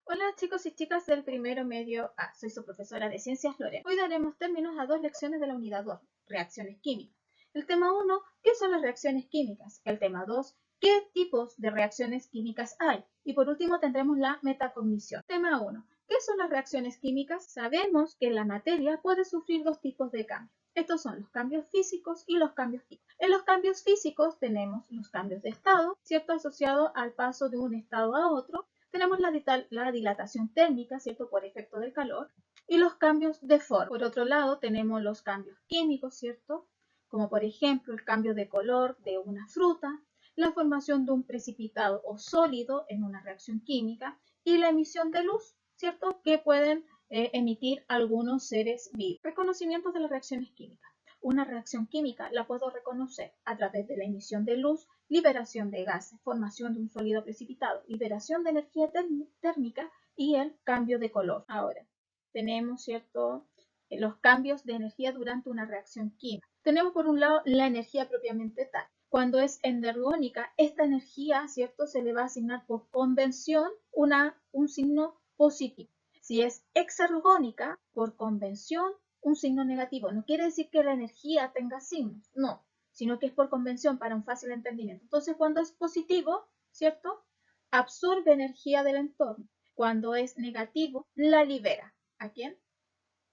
Hola chicos y chicas del primero medio A, soy su profesora de Ciencias Lorena. Hoy daremos términos a dos lecciones de la unidad 2, reacciones químicas. El tema 1, ¿qué son las reacciones químicas? El tema 2, ¿qué tipos de reacciones químicas hay? Y por último tendremos la metacognición. Tema 1, ¿qué son las reacciones químicas? Sabemos que la materia puede sufrir dos tipos de cambios. Estos son los cambios físicos y los cambios químicos. En los cambios físicos tenemos los cambios de estado, ¿cierto? Asociado al paso de un estado a otro. Tenemos la dilatación térmica, ¿cierto? Por efecto del calor. Y los cambios de forma. Por otro lado, tenemos los cambios químicos, ¿cierto? Como por ejemplo el cambio de color de una fruta, la formación de un precipitado o sólido en una reacción química y la emisión de luz, ¿cierto? Que pueden emitir algunos seres vivos. Reconocimientos de las reacciones químicas. Una reacción química la puedo reconocer a través de la emisión de luz, liberación de gases, formación de un sólido precipitado, liberación de energía térmica y el cambio de color. Ahora, tenemos, ¿cierto?, los cambios de energía durante una reacción química. Tenemos por un lado la energía propiamente tal. Cuando es endergónica, esta energía, ¿cierto?, se le va a asignar por convención un signo positivo. Si es exergónica, por convención, un signo negativo. No quiere decir que la energía tenga signos, no, sino que es por convención para un fácil entendimiento. Entonces, cuando es positivo, ¿cierto? Absorbe energía del entorno. Cuando es negativo, la libera. ¿A quién?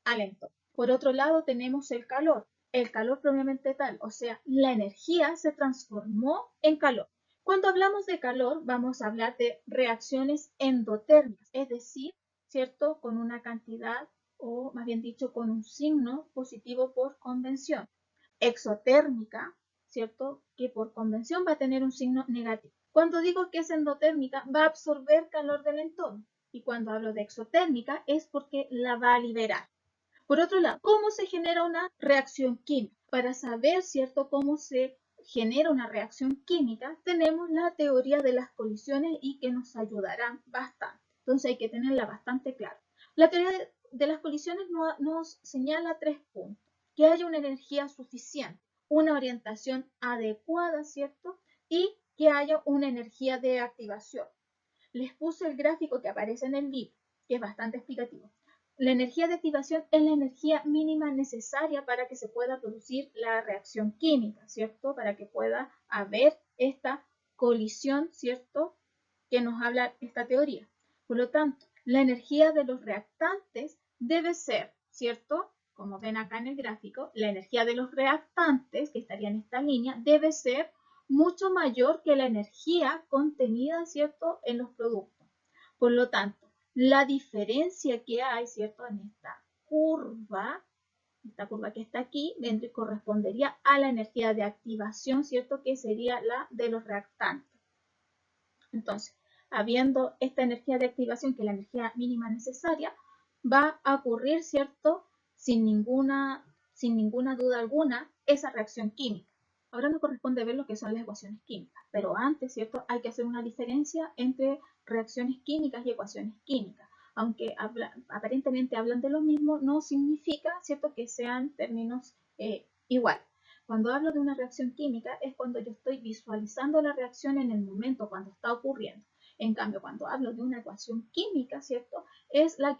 Al entorno. Por otro lado, tenemos el calor. El calor propiamente tal, o sea, la energía se transformó en calor. Cuando hablamos de calor, vamos a hablar de reacciones endotérmicas, es decir, ¿cierto? Con una cantidad, o más bien dicho, con un signo positivo por convención. Exotérmica, ¿cierto? Que por convención va a tener un signo negativo. Cuando digo que es endotérmica, va a absorber calor del entorno. Y cuando hablo de exotérmica, es porque la va a liberar. Por otro lado, ¿cómo se genera una reacción química? Para saber, ¿cierto?, cómo se genera una reacción química, tenemos la teoría de las colisiones y que nos ayudará bastante. Entonces hay que tenerla bastante clara. La teoría de las colisiones nos señala 3 puntos. Que haya una energía suficiente, una orientación adecuada, ¿cierto? Y que haya una energía de activación. Les puse el gráfico que aparece en el libro, que es bastante explicativo. La energía de activación es la energía mínima necesaria para que se pueda producir la reacción química, ¿cierto? Para que pueda haber esta colisión, ¿cierto?, que nos habla esta teoría. Por lo tanto, la energía de los reactantes debe ser, ¿cierto? Como ven acá en el gráfico, la energía de los reactantes, que estaría en esta línea, debe ser mucho mayor que la energía contenida, ¿cierto?, en los productos. Por lo tanto, la diferencia que hay, ¿cierto?, en esta curva que está aquí, correspondería a la energía de activación, ¿cierto?, que sería la de los reactantes. Entonces, habiendo esta energía de activación, que es la energía mínima necesaria, va a ocurrir, ¿cierto?, sin ninguna duda alguna, esa reacción química. Ahora nos corresponde ver lo que son las ecuaciones químicas, pero antes, ¿cierto?, hay que hacer una diferencia entre reacciones químicas y ecuaciones químicas. Aunque aparentemente hablan de lo mismo, no significa, ¿cierto?, que sean términos iguales. Cuando hablo de una reacción química es cuando yo estoy visualizando la reacción en el momento, cuando está ocurriendo. En cambio, cuando hablo de una ecuación química, ¿cierto?, es la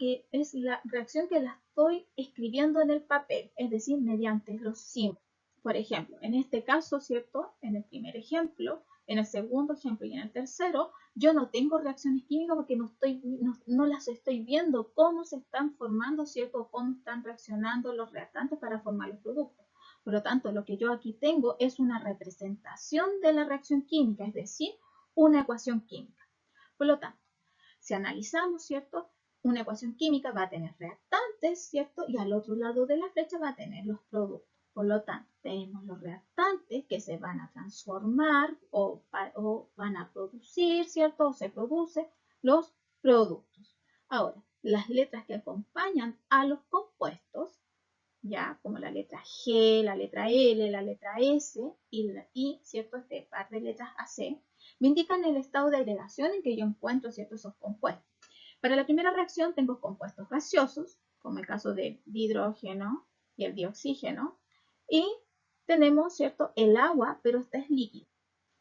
reacción que la estoy escribiendo en el papel, es decir, mediante los símbolos. Por ejemplo, en este caso, ¿cierto?, en el primer ejemplo, en el segundo ejemplo y en el tercero, yo no tengo reacciones químicas porque no las estoy viendo cómo se están formando, ¿cierto?, cómo están reaccionando los reactantes para formar los productos. Por lo tanto, lo que yo aquí tengo es una representación de la reacción química, es decir, una ecuación química. Por lo tanto, si analizamos, ¿cierto?, una ecuación química va a tener reactantes, ¿cierto?, y al otro lado de la flecha va a tener los productos. Por lo tanto, tenemos los reactantes que se van a transformar o van a producir, ¿cierto?, o se producen los productos. Ahora, las letras que acompañan a los compuestos, ya, como la letra G, la letra L, la letra S y la I, ¿cierto?, este par de letras AC, me indican el estado de agregación en que yo encuentro, ¿cierto?, esos compuestos. Para la primera reacción tengo compuestos gaseosos, como el caso del hidrógeno y el dioxígeno, y tenemos, ¿cierto?, el agua, pero esta es líquida.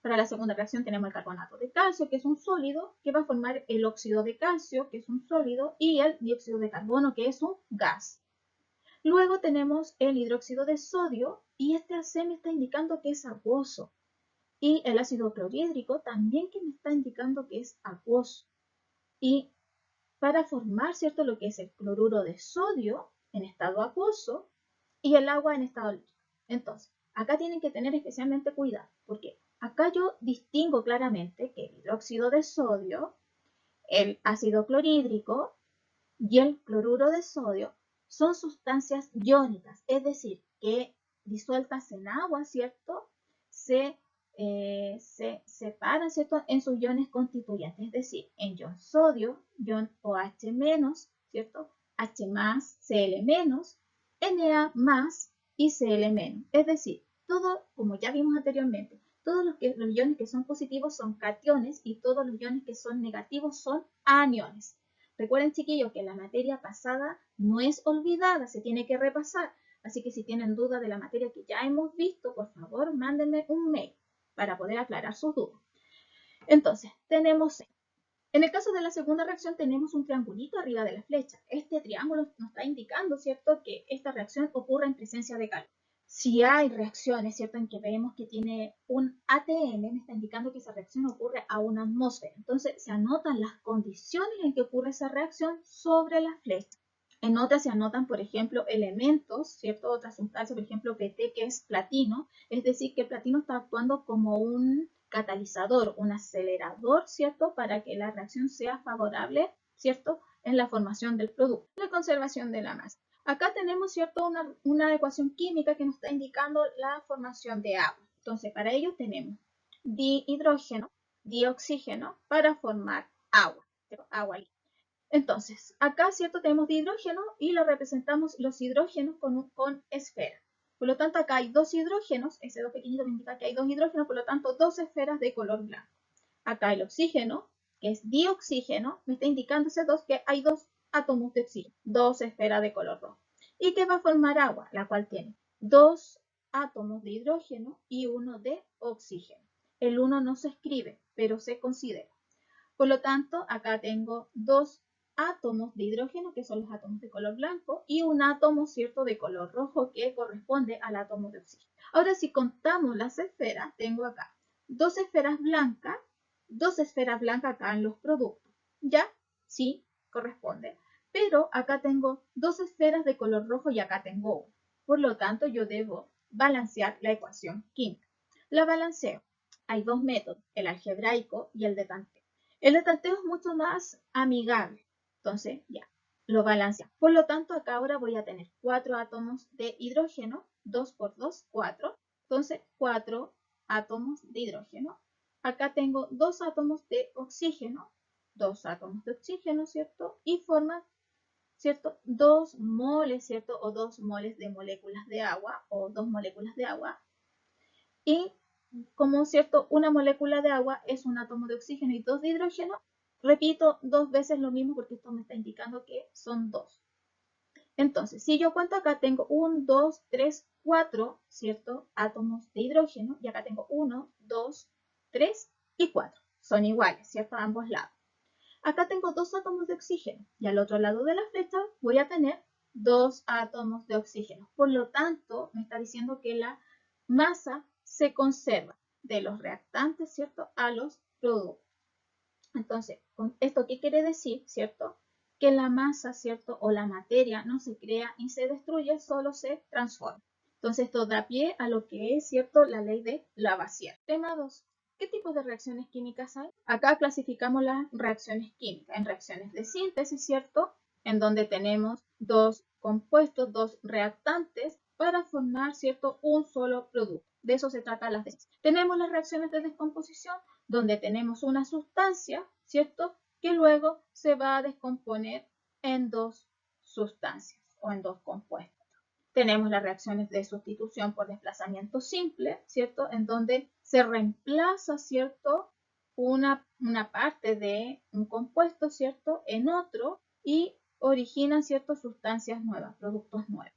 Para la segunda reacción tenemos el carbonato de calcio, que es un sólido, que va a formar el óxido de calcio, que es un sólido, y el dióxido de carbono, que es un gas. Luego tenemos el hidróxido de sodio, y este AC me está indicando que es acuoso. Y el ácido clorhídrico también que me está indicando que es acuoso. Y para formar, ¿cierto?, lo que es el cloruro de sodio en estado acuoso y el agua en estado líquido. Entonces, acá tienen que tener especialmente cuidado, porque acá yo distingo claramente que el hidróxido de sodio, el ácido clorhídrico y el cloruro de sodio son sustancias iónicas, es decir, que disueltas en agua, ¿cierto?, se separan, ¿cierto?, en sus iones constituyentes, es decir, en ion sodio, ion OH-, ¿cierto?, H+, Cl-, Na+, y Cl-. Es decir, todo, como ya vimos anteriormente, todos los iones que son positivos son cationes y todos los iones que son negativos son aniones. Recuerden, chiquillos, que la materia pasada no es olvidada, se tiene que repasar. Así que si tienen dudas de la materia que ya hemos visto, por favor, mándenme un mail para poder aclarar sus dudas. Entonces, tenemos, en el caso de la segunda reacción, tenemos un triangulito arriba de la flecha. Este triángulo nos está indicando, ¿cierto?, que esta reacción ocurre en presencia de calor. Si hay reacciones, ¿cierto?, en que vemos que tiene un ATM, me está indicando que esa reacción ocurre a una atmósfera. Entonces, se anotan las condiciones en que ocurre esa reacción sobre la flecha. En otras se anotan, por ejemplo, elementos, ¿cierto?, otra sustancia, por ejemplo, PT, que es platino, es decir, que el platino está actuando como un catalizador, un acelerador, ¿cierto?, para que la reacción sea favorable, ¿cierto?, en la formación del producto. La conservación de la masa. Acá tenemos, ¿cierto?, una ecuación química que nos está indicando la formación de agua. Entonces, para ello tenemos dihidrógeno, dioxígeno para formar agua, ¿cierto?, agua líquida. Entonces, acá, ¿cierto?, tenemos dihidrógeno y lo representamos los hidrógenos con esfera. Por lo tanto, acá hay dos hidrógenos, ese dos pequeñito me indica que hay dos hidrógenos, por lo tanto, dos esferas de color blanco. Acá el oxígeno, que es dioxígeno, me está indicando ese dos que hay dos átomos de oxígeno, dos esferas de color rojo. ¿Y que va a formar agua? La cual tiene dos átomos de hidrógeno y uno de oxígeno. El uno no se escribe, pero se considera. Por lo tanto, acá tengo dos átomos de hidrógeno, que son los átomos de color blanco, y un átomo, ¿cierto?, de color rojo, que corresponde al átomo de oxígeno. Ahora, si contamos las esferas, tengo acá dos esferas blancas acá en los productos. ¿Ya? Sí, corresponde. Pero acá tengo dos esferas de color rojo y acá tengo una. Por lo tanto, yo debo balancear la ecuación química. La balanceo. Hay dos métodos, el algebraico y el de tanteo. El de tanteo es mucho más amigable. Entonces, ya, lo balancea. Por lo tanto, acá ahora voy a tener 4 átomos de hidrógeno, 2 por 2, 4. Entonces, 4 átomos de hidrógeno. Acá tengo 2 átomos de oxígeno, 2 átomos de oxígeno, ¿cierto? Y forman, ¿cierto?, 2 moles, ¿cierto? O 2 moles de moléculas de agua, o 2 moléculas de agua. Y como, ¿cierto?, una molécula de agua es un átomo de oxígeno y 2 de hidrógeno, repito 2 veces lo mismo porque esto me está indicando que son 2. Entonces, si yo cuento acá, tengo 1, 2, 3, 4, ¿cierto?, átomos de hidrógeno, y acá tengo 1, 2, 3 y 4. Son iguales, ¿cierto?, a ambos lados. Acá tengo 2 átomos de oxígeno, y al otro lado de la flecha voy a tener 2 átomos de oxígeno. Por lo tanto, me está diciendo que la masa se conserva de los reactantes, ¿cierto?, a los productos. Entonces, ¿esto qué quiere decir, cierto? Que la masa, ¿cierto?, o la materia no se crea ni se destruye, solo se transforma. Entonces, esto da pie a lo que es, ¿cierto?, la ley de Lavoisier. Tema 2. ¿Qué tipos de reacciones químicas hay? Acá clasificamos las reacciones químicas en reacciones de síntesis, ¿cierto?, en donde tenemos dos compuestos, dos reactantes para formar, ¿cierto?, un solo producto. De eso se trata las síntesis. Tenemos las reacciones de descomposición, donde tenemos una sustancia, ¿cierto?, que luego se va a descomponer en dos sustancias o en dos compuestos. Tenemos las reacciones de sustitución por desplazamiento simple, ¿cierto?, en donde se reemplaza, ¿cierto?, una parte de un compuesto, ¿cierto?, en otro y originan, ¿cierto?, sustancias nuevas, productos nuevos.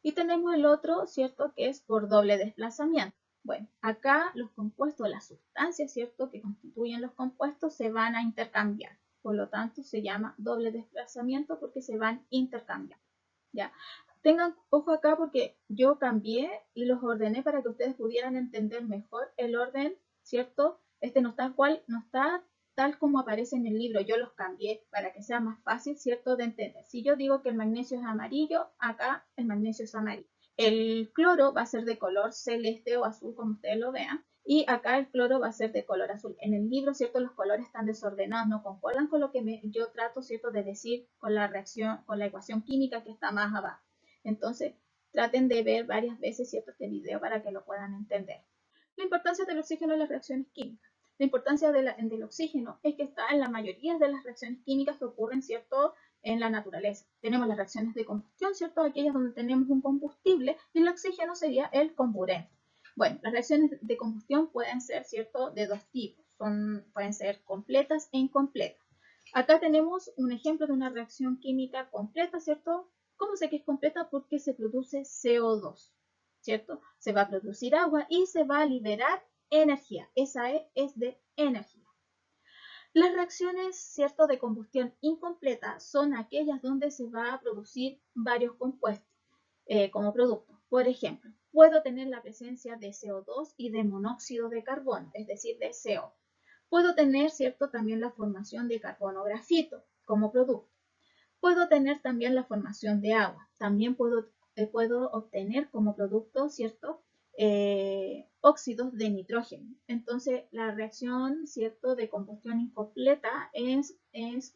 Y tenemos el otro, ¿cierto?, que es por doble desplazamiento. Bueno, acá los compuestos, las sustancias, ¿cierto?, que constituyen los compuestos se van a intercambiar. Por lo tanto, se llama doble desplazamiento porque se van intercambiando. ¿Ya? Tengan ojo acá porque yo cambié y los ordené para que ustedes pudieran entender mejor el orden, ¿cierto? Este no está tal como aparece en el libro, yo los cambié para que sea más fácil, ¿cierto?, de entender. Si yo digo que el magnesio es amarillo, acá el magnesio es amarillo. El cloro va a ser de color celeste o azul, como ustedes lo vean, y acá el cloro va a ser de color azul. En el libro, ¿cierto?, los colores están desordenados, no concuerdan con lo que yo trato, ¿cierto?, de decir con la reacción, con la ecuación química que está más abajo. Entonces, traten de ver varias veces, ¿cierto?, este video para que lo puedan entender. La importancia del oxígeno en las reacciones químicas. La importancia del oxígeno es que está en la mayoría de las reacciones químicas que ocurren, ¿cierto?, en la naturaleza. Tenemos las reacciones de combustión, ¿cierto?, aquellas donde tenemos un combustible y el oxígeno sería el comburente. Bueno, las reacciones de combustión pueden ser, ¿cierto?, de dos tipos. Pueden ser completas e incompletas. Acá tenemos un ejemplo de una reacción química completa, ¿cierto? ¿Cómo sé que es completa? Porque se produce CO2, ¿cierto? Se va a producir agua y se va a liberar energía. Esa E es de energía. Las reacciones, ¿cierto?, de combustión incompleta son aquellas donde se va a producir varios compuestos como producto. Por ejemplo, puedo tener la presencia de CO2 y de monóxido de carbono, es decir, de CO. Puedo tener, ¿cierto?, también la formación de carbono grafito como producto. Puedo tener también la formación de agua. También puedo obtener como producto, ¿cierto?, óxidos de nitrógeno. Entonces, la reacción, ¿cierto?, de combustión incompleta es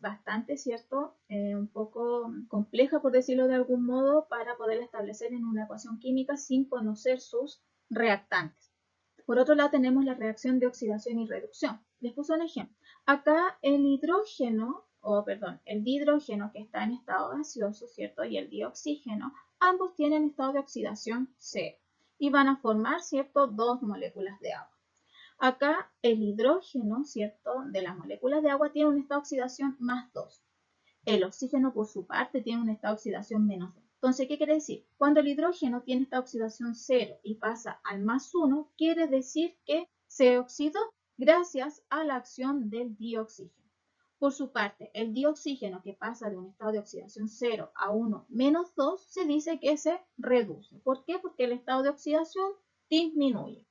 bastante, ¿cierto?, un poco compleja, por decirlo de algún modo, para poder establecer en una ecuación química sin conocer sus reactantes. Por otro lado, tenemos la reacción de oxidación y reducción. Les puse un ejemplo. Acá el dihidrógeno que está en estado gaseoso, ¿cierto?, y el dioxígeno, ambos tienen estado de oxidación cero y van a formar, ¿cierto?, dos moléculas de agua. Acá el hidrógeno, ¿cierto?, de las moléculas de agua tiene un estado de oxidación más 2. El oxígeno, por su parte, tiene un estado de oxidación menos 2. Entonces, ¿qué quiere decir? Cuando el hidrógeno tiene esta oxidación 0 y pasa al más 1, quiere decir que se oxidó gracias a la acción del dioxígeno. Por su parte, el dioxígeno que pasa de un estado de oxidación 0 a 1 menos 2, se dice que se reduce. ¿Por qué? Porque el estado de oxidación disminuye.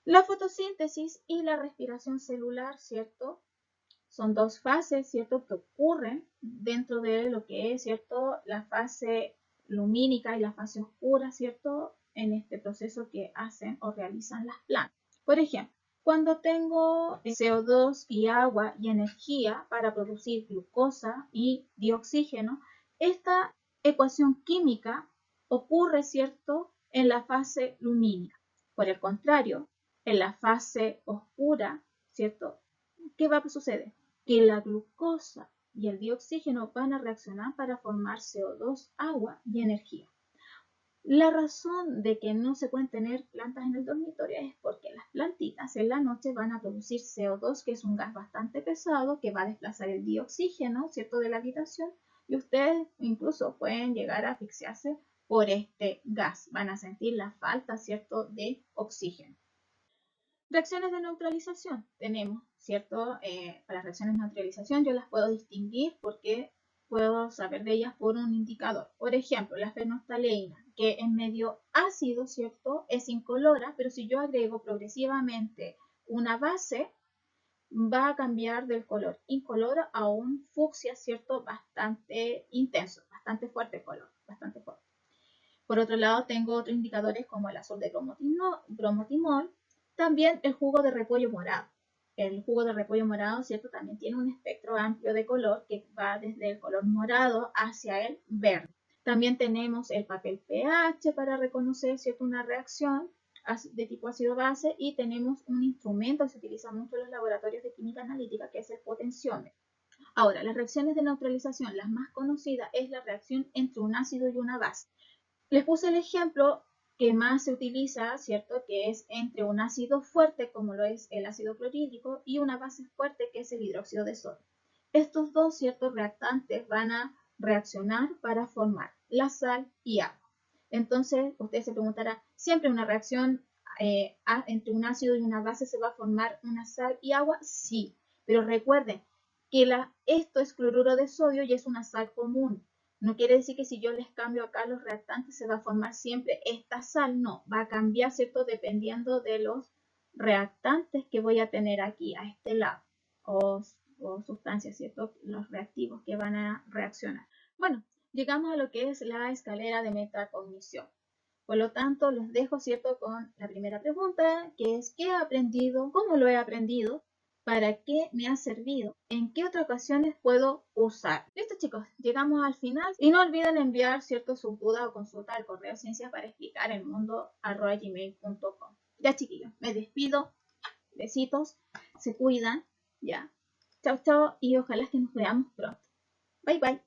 La fotosíntesis y la respiración celular, ¿cierto?, son dos fases, ¿cierto?, que ocurren dentro de lo que es, ¿cierto?, la fase lumínica y la fase oscura, ¿cierto?, en este proceso que hacen o realizan las plantas. Por ejemplo, cuando tengo CO2 y agua y energía para producir glucosa y dioxígeno, esta ecuación química ocurre, ¿cierto?, en la fase lumínica. Por el contrario, en la fase oscura, ¿cierto?, ¿qué va a suceder? Que la glucosa y el dioxígeno van a reaccionar para formar CO2, agua y energía. La razón de que no se pueden tener plantas en el dormitorio es porque las plantitas en la noche van a producir CO2, que es un gas bastante pesado que va a desplazar el dioxígeno, ¿cierto?, de la habitación, y ustedes incluso pueden llegar a asfixiarse por este gas. Van a sentir la falta, ¿cierto?, de oxígeno. Reacciones de neutralización. Tenemos, ¿cierto? Para las reacciones de neutralización yo las puedo distinguir porque puedo saber de ellas por un indicador. Por ejemplo, la fenolftaleína, que en medio ácido, ¿cierto?, es incolora, pero si yo agrego progresivamente una base, va a cambiar del color incoloro a un fucsia, ¿cierto?, bastante intenso, bastante fuerte color, bastante fuerte. Por otro lado, tengo otros indicadores como el azul de bromotimol, también el jugo de repollo morado. El jugo de repollo morado, ¿cierto?, también tiene un espectro amplio de color que va desde el color morado hacia el verde. También tenemos el papel pH para reconocer, ¿cierto?, una reacción de tipo ácido-base, y tenemos un instrumento que se utiliza mucho en los laboratorios de química analítica, que es el potenciómetro. Ahora, las reacciones de neutralización, las más conocidas, es la reacción entre un ácido y una base. Les puse el ejemplo que más se utiliza, ¿cierto?, que es entre un ácido fuerte, como lo es el ácido clorhídrico, y una base fuerte, que es el hidróxido de sodio. Estos dos, ¿cierto?, reactantes van a reaccionar para formar la sal y agua. Entonces, usted se preguntará, ¿siempre una reacción entre un ácido y una base se va a formar una sal y agua, sí, pero recuerden que esto es cloruro de sodio y es una sal común. No quiere decir que si yo les cambio acá los reactantes se va a formar siempre esta sal, no, va a cambiar, ¿cierto? Dependiendo de los reactantes que voy a tener aquí a este lado, o sustancias, ¿cierto? Los reactivos que van a reaccionar. Bueno, llegamos a lo que es la escalera de metacognición. Por lo tanto, los dejo, ¿cierto?, con la primera pregunta, que es ¿qué he aprendido? ¿Cómo lo he aprendido? ¿Para qué me ha servido? ¿En qué otras ocasiones puedo usar? Listo, chicos, llegamos al final y no olviden enviar, ¿cierto?, sus dudas o consultas al correo ciencias para explicar el mundo@gmail.com. Ya, chiquillos, me despido. Besitos, se cuidan, ya. Chao, chao y ojalá que nos veamos pronto. Bye, bye.